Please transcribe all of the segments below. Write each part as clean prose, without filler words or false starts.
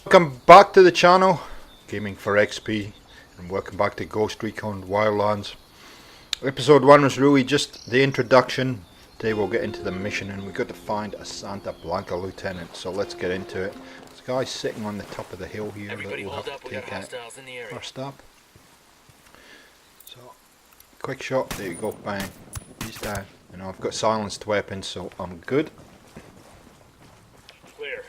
Welcome back to the channel, Gaming for XP, and welcome back to Ghost Recon Wildlands. Episode 1 was really just the introduction. Today we'll get into the mission and we've got to find a Santa Blanca lieutenant, so let's get into it. This guy's sitting on the top of the hill here that we'll have to take out first up. So, quick shot, there you go, bang, he's down. You know, I've got silenced weapons, so I'm good. Clear.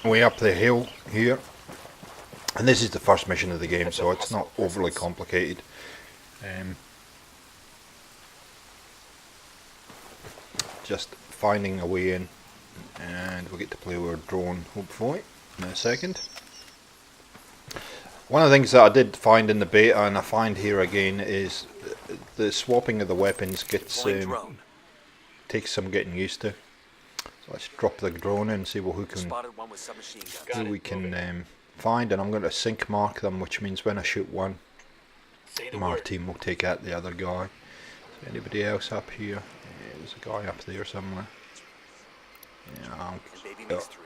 Way up the hill here, and this is the first mission of the game, so it's not overly complicated. Just finding a way in, and we'll get to play with our drone hopefully in a second. One of the things that I did find in the beta, and I find here again, is the swapping of the weapons gets takes some getting used to. So let's drop the drone in and see who we can find, and I'm going to sync mark them, which means when I shoot one, our team will take out the other guy. Is there anybody else up here? Yeah, there's a guy up there somewhere. Yeah,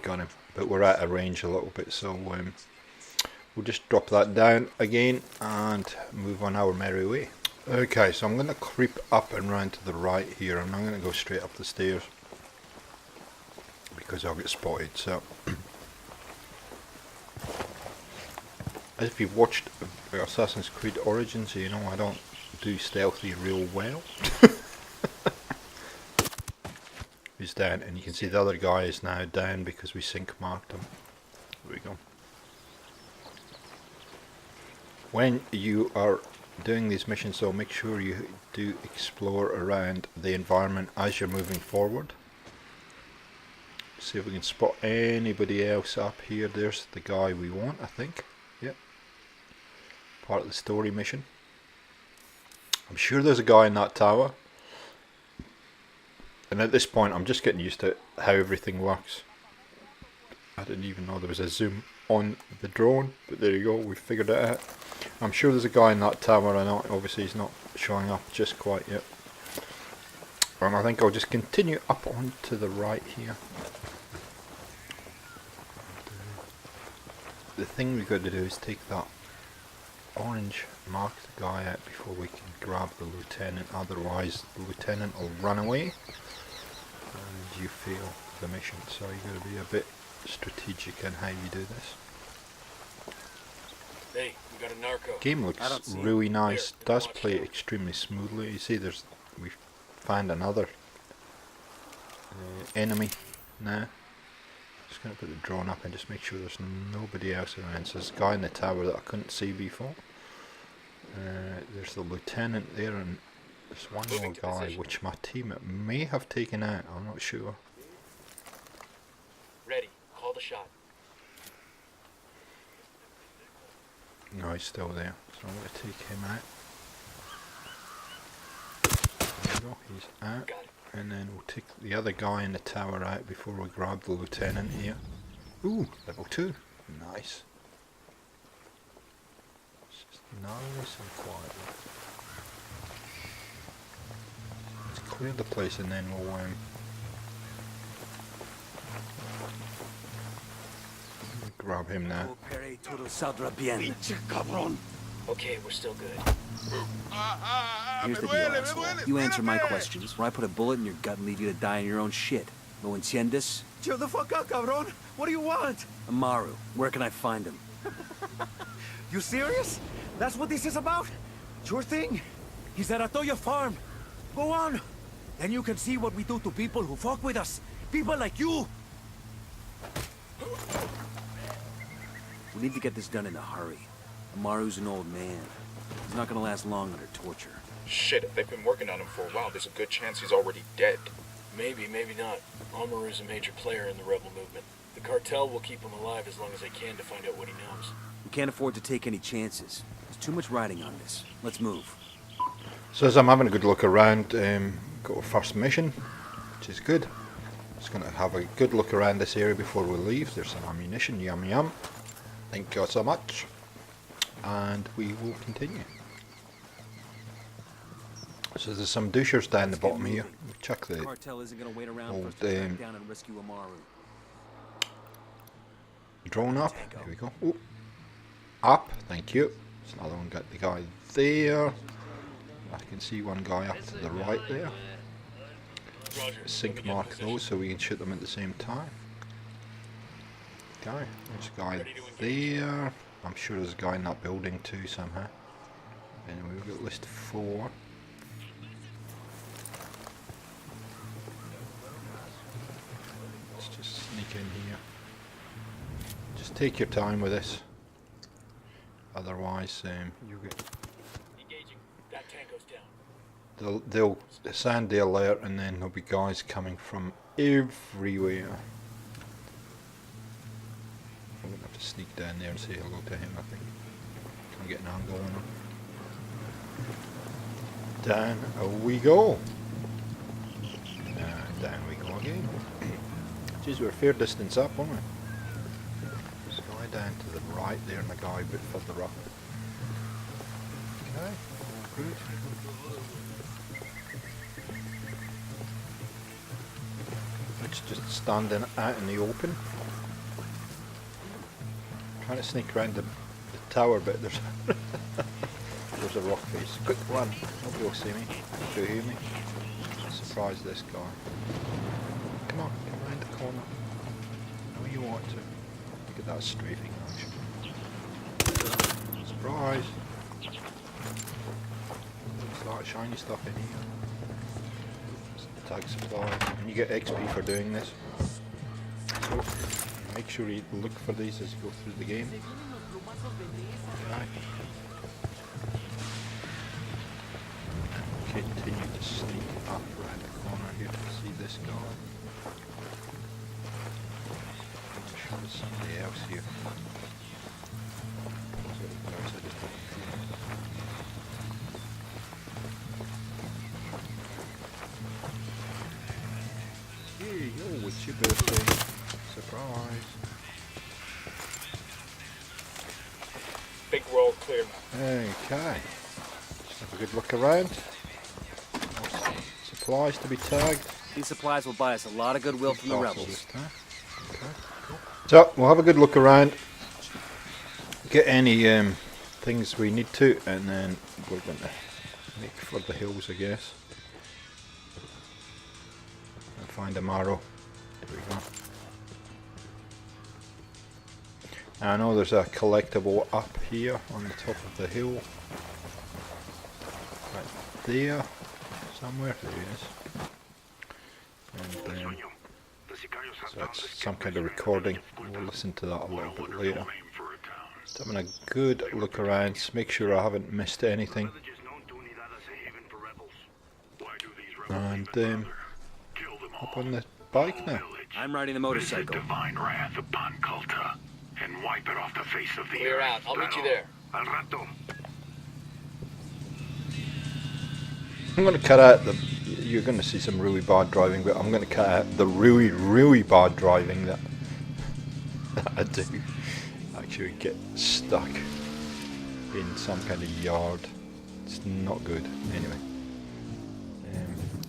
got him. But we're at a range a little bit, so we'll just drop that down again and move on our merry way. Okay, so I'm going to creep up and round to the right here, and I'm going to go straight up the stairs because I'll get spotted. So as if you've watched Assassin's Creed Origins, you know I don't do stealthy real well. He's down, and you can see the other guy is now down because we sync marked him. There we go. When you are doing these missions, though, make sure you do explore around the environment as you're moving forward. See if we can spot anybody else up here. There's the guy we want, I think. Yep. Part of the story mission. I'm sure there's a guy in that tower. And at this point I'm just getting used to how everything works. I didn't even know there was a zoom on the drone, but there you go, we figured it out. I'm sure there's a guy in that tower. I know obviously he's not showing up just quite yet. And I think I'll just continue up on to the right here. The thing we've got to do is take that orange marked guy out before we can grab the lieutenant, otherwise the lieutenant will run away and you fail the mission. So you've got to be a bit strategic in how you do this. Hey, we got a narco. Game looks really nice, does play extremely smoothly. You see we've found another enemy now. Just going to put the drone up and just make sure there's nobody else around. So there's a guy in the tower that I couldn't see before. There's the lieutenant there, and there's one more guy which my team may have taken out, I'm not sure. Ready, call the shot. No, he's still there, so I'm going to take him out. There we go, he's out. And then we'll take the other guy in the tower out before we grab the lieutenant here. Ooh, level 2. Nice. It's just nice and quiet. Let's clear the place and then we'll grab him now. Okay, we're still good. Here's the deal, asshole. You answer my questions, or I put a bullet in your gut and leave you to die in your own shit. ¿Lo entiendes? Chill the fuck up, cabron. What do you want? Amaru, where can I find him? You serious? That's what this is about? Sure thing. He's at Atoya Farm. Go on. Then you can see what we do to people who fuck with us. People like you. We need to get this done in a hurry. Amaru's an old man. He's not gonna last long under torture. Shit, if they've been working on him for a while, there's a good chance he's already dead. Maybe, maybe not. Amaru's a major player in the rebel movement. The cartel will keep him alive as long as they can to find out what he knows. We can't afford to take any chances. There's too much riding on this. Let's move. So as I'm having a good look around, got a first mission, which is good. Just going to have a good look around this area before we leave. There's some ammunition, yum yum. Thank you so much. And we will continue. So there's some douchers down the bottom here. Check the Cartel isn't gonna wait around old for us to track down and rescue Amaru. drone up. There we go. Ooh. Up, thank you. There's another one, got the guy there. I can see one guy up to the right there. Sync mark those so we can shoot them at the same time. Okay, there's a guy there. I'm sure there's a guy in that building too somehow. Anyway, we've got list 4. Let's just sneak in here. Just take your time with this. Otherwise, you get. Engaging. That tango's down. They'll sound the alert, and then there'll be guys coming from everywhere. I'm gonna have to sneak down there and say hello to him. I think. Can I get an angle on him? Down we go. Down we go again. Jeez, we're a fair distance up, aren't we? There's a guy down to the right there and a guy a bit further up. Okay, all good. Let's just standing out in the open. Trying to sneak around the tower, but there's there's a rock face. Quick run! Nobody will see me. Do you hear me? Surprise this guy. Come on, come around the corner. No, you want to. Look at that strafing action. Surprise! There's a lot of shiny stuff in here. Tag supply, and you get XP for doing this. So make sure you look for these as you go through the game. Okay. Continue to sneak up around the corner here to see this guy. I'm sure there's somebody else here. Hey, yo, it's your birthday. Surprise. Big roll clear. Okay. Just have a good look around. More supplies to be tagged. These supplies will buy us a lot of goodwill from the rebels. Okay, cool. So, we'll have a good look around. Get any things we need to, and then we're going to make for the hills, I guess. And find Amaru. There we go. I know there's a collectible up here on the top of the hill. Right there. Somewhere. There he is. And so that's some kind of recording. We'll listen to that a little bit later. Just having a good look around, make sure I haven't missed anything. And up on the bike now. I'm riding the motorcycle. Divine wrath upon Kulta and wipe it off the face of the Clear earth. out. I'll meet you there. Al rato. I'm going to cut out the. You're going to see some really bad driving, but I'm going to cut out the really bad driving that I do. Actually, get stuck in some kind of yard. It's not good. Anyway,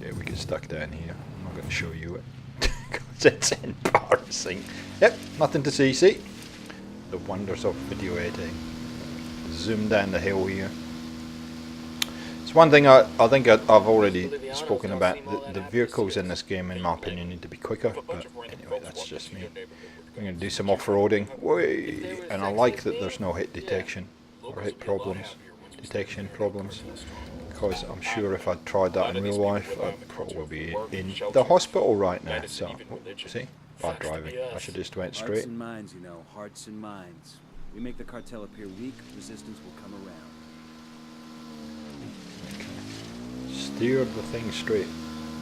yeah, we get stuck down here. I'm not going to show you it because it's embarrassing. Yep, nothing to see. See the wonders of video editing. Zoom down the hill here. It's one thing I think I've already spoken about. The vehicles in this game, in my opinion, need to be quicker. But anyway, that's just me. I'm going to do some off-roading. And I like that there's no hit detection or hit problems, detection problems. Because I'm sure if I'd tried that in real life, I'd probably be in the hospital right now. So, see? Bad driving. I should just went straight. Hearts and minds, you know. Hearts and minds. We make the cartel appear weak, resistance will come around. Steer the thing straight.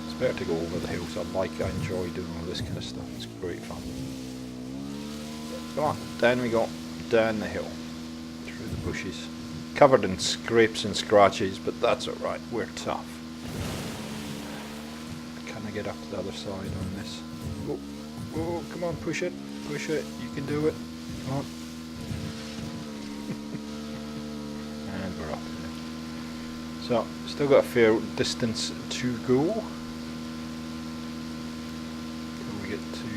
It's better to go over the hills. I enjoy doing all this kind of stuff. It's great fun. Come on, down we go. Down the hill. Through the bushes. Covered in scrapes and scratches, but that's alright. We're tough. Can I get up to the other side on this? Oh, come on, push it. Push it. You can do it. Come on. And we're up. So, still got a fair distance to go. Till we get to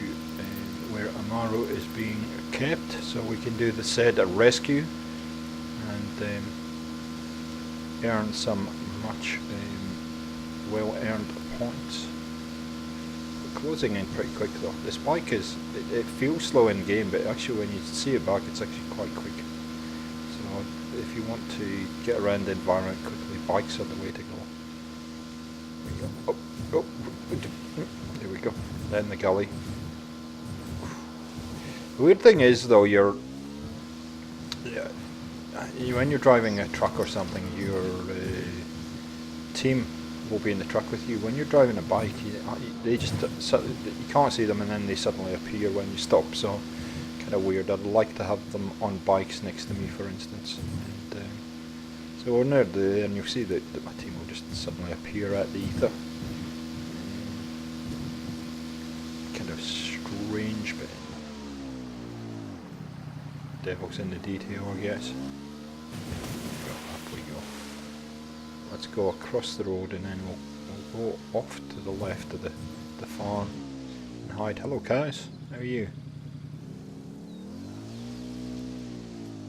where Amaru is being kept, so we can do the said rescue and earn some much well-earned points. We're closing in pretty quick though. This bike is, it feels slow in game, but actually when you see it back it's actually quite quick. So if you want to get around the environment quickly, bikes are the way to go. There we go. Oh, there we go. Then the gully. The weird thing is though, when you're driving a truck or something, your team will be in the truck with you. When you're driving a bike, you can't see them, and then they suddenly appear when you stop. So kind of weird. I'd like to have them on bikes next to me, for instance. And, so we're near there, and you'll see that my team will just suddenly appear at the ether. Kind of strange, but devil's in the detail, I guess. Up we go. Let's go across the road, and then we'll go off to the left of the farm and hide. Hello, cows. How are you?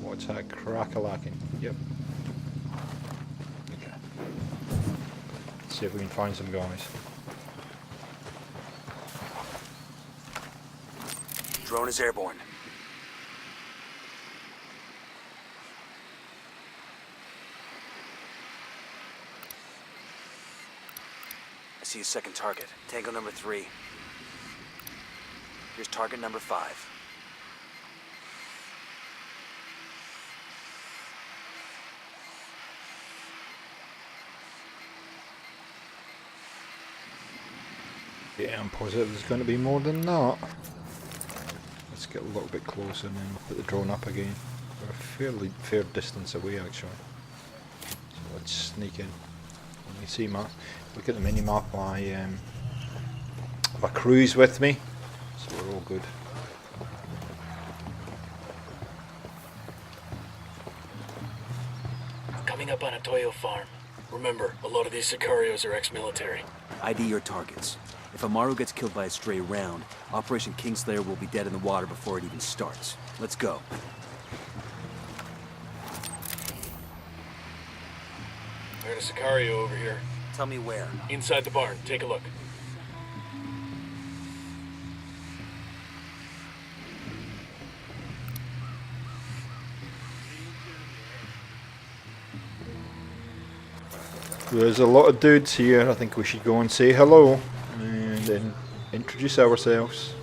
What's that crack-a-lacking? Yep. Okay. Let's see if we can find some guys. Drone is airborne. I see a second target. Tango number 3. Here's target number 5. Yeah, I'm positive there's going to be more than that. Let's get a little bit closer and then we'll put the drone up again. We're a fairly fair distance away actually. So let's sneak in. Let me see map. Look at the mini map. My crew's with me, so we're all good. Coming up on a Toyo farm. Remember, a lot of these Sicarios are ex-military. ID your targets. If Amaru gets killed by a stray round, Operation Kingslayer will be dead in the water before it even starts. Let's go. I got a Sicario over here. Tell me where. Inside the barn. Take a look. There's a lot of dudes here. I think we should go and say hello and then introduce ourselves.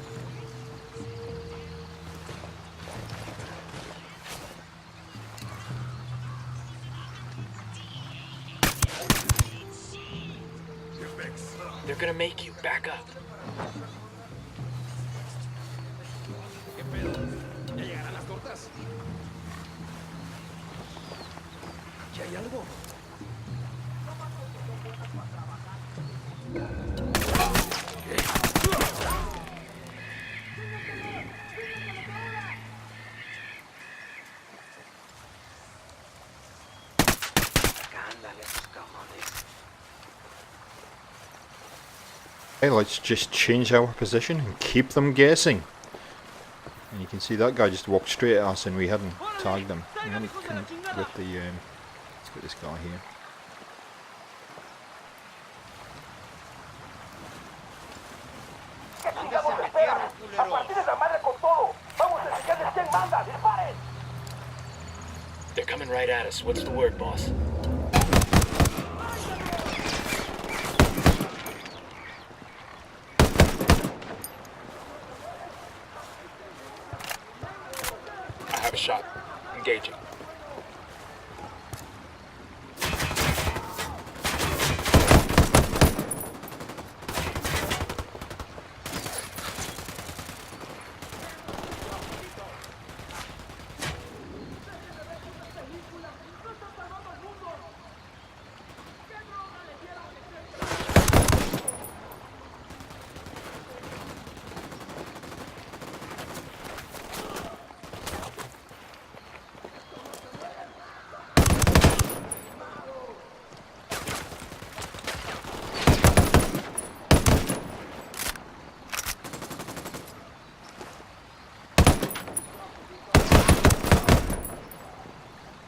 They're gonna make you back up. Okay, let's just change our position and keep them guessing. And you can see that guy just walked straight at us and we hadn't tagged him. And then he couldn't get the let's get this guy here. They're coming right at us. What's the word, boss? I have a shot. Engaging.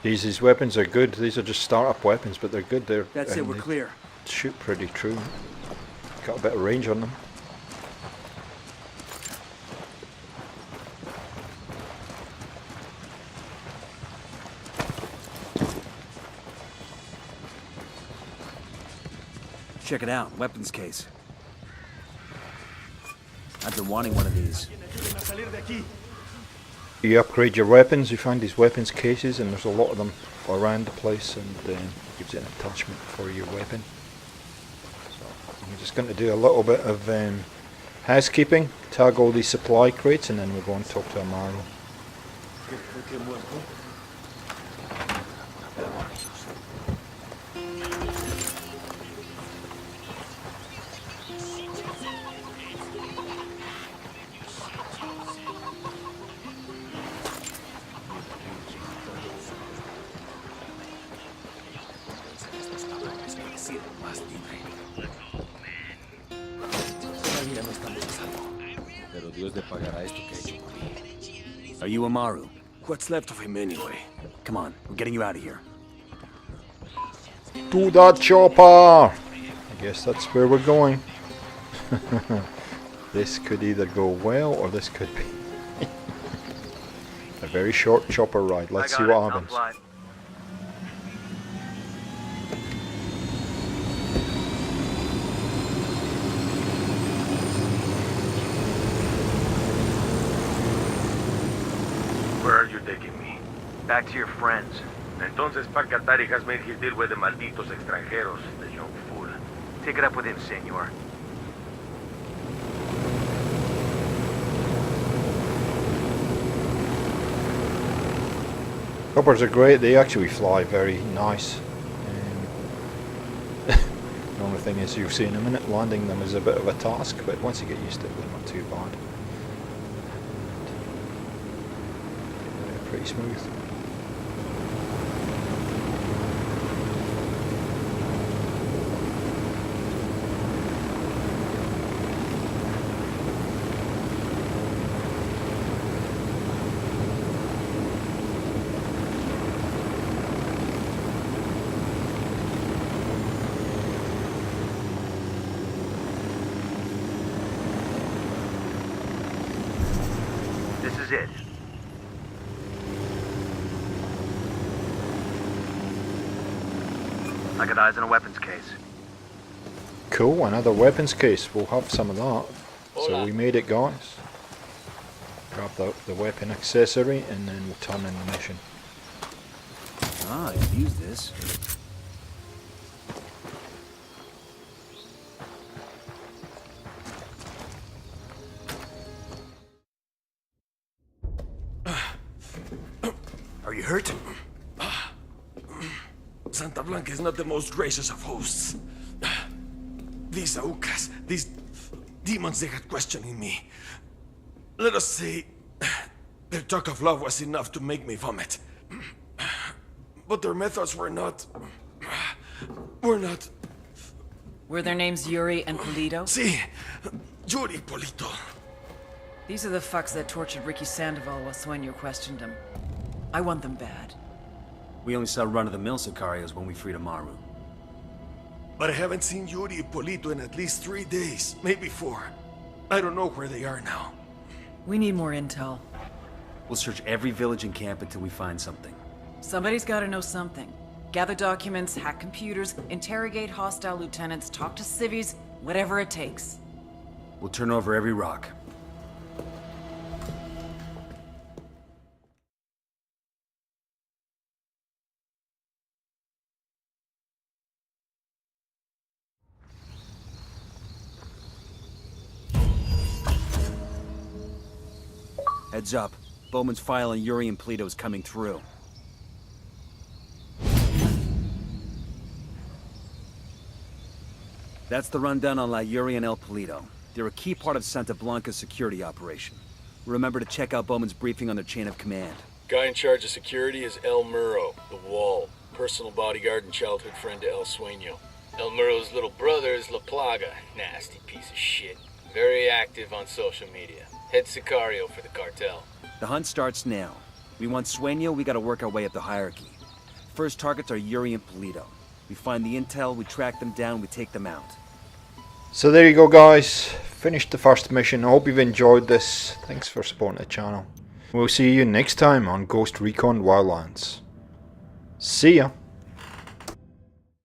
These weapons are good. These are just startup weapons, but they're good. That's it, we're they clear. shoot pretty true. Got a bit of range on them. Check it out, weapons case. I've been wanting one of these. You upgrade your weapons, you find these weapons cases, and there's a lot of them around the place, and gives you an attachment for your weapon. So I'm just going to do a little bit of housekeeping, tag all these supply crates, and then we'll go and talk to Amaru. Are you Amaru? What's left of him anyway? Come on, we're getting you out of here. To that chopper! I guess that's where we're going. This could either go well, or this could be a very short chopper ride. Let's see what happens. Where are you taking me? Back to your friends. Entonces, Pacatari has made his deal with the malditos extranjeros, the young fool. Take it up with him, senor. Choppers are great, they actually fly very nice. The only thing is, you'll see in a minute, landing them is a bit of a task, but once you get used to it, they're not too bad. They're pretty smooth. This is it. I got eyes on a weapons case. Cool, another weapons case. We'll have some of that. So we made it, guys. Grab the weapon accessory, and then we'll turn in the mission. Ah, I can use this. Are you hurt? Santa Blanca is not the most gracious of hosts. These Aucas, these demons they had questioning me. Let us say, their talk of love was enough to make me vomit. But their methods were not... Were their names Yuri and Polito? See, Yuri Polito. These are the fucks that tortured Ricky Sandoval while Sueño questioned him. I want them bad. We only saw run-of-the-mill Sicarios when we freed Amaru. But I haven't seen Yuri and Polito in at least 3 days, maybe 4. I don't know where they are now. We need more intel. We'll search every village and camp until we find something. Somebody's gotta know something. Gather documents, hack computers, interrogate hostile lieutenants, talk to civvies, whatever it takes. We'll turn over every rock. Heads up. Bowman's file on Yuri and Polito is coming through. That's the rundown on La Yuri and El Polito. They're a key part of Santa Blanca's security operation. Remember to check out Bowman's briefing on their chain of command. Guy in charge of security is El Muro, the Wall, personal bodyguard and childhood friend to El Sueño. El Muro's little brother is La Plaga, nasty piece of shit. Very active on social media. Head Sicario for the cartel. The hunt starts now. We want Sueño, we gotta work our way up the hierarchy. First targets are Yuri and Polito. We find the intel, we track them down, we take them out. So there you go, guys. Finished the first mission. I hope you've enjoyed this. Thanks for supporting the channel. We'll see you next time on Ghost Recon Wildlands. See ya.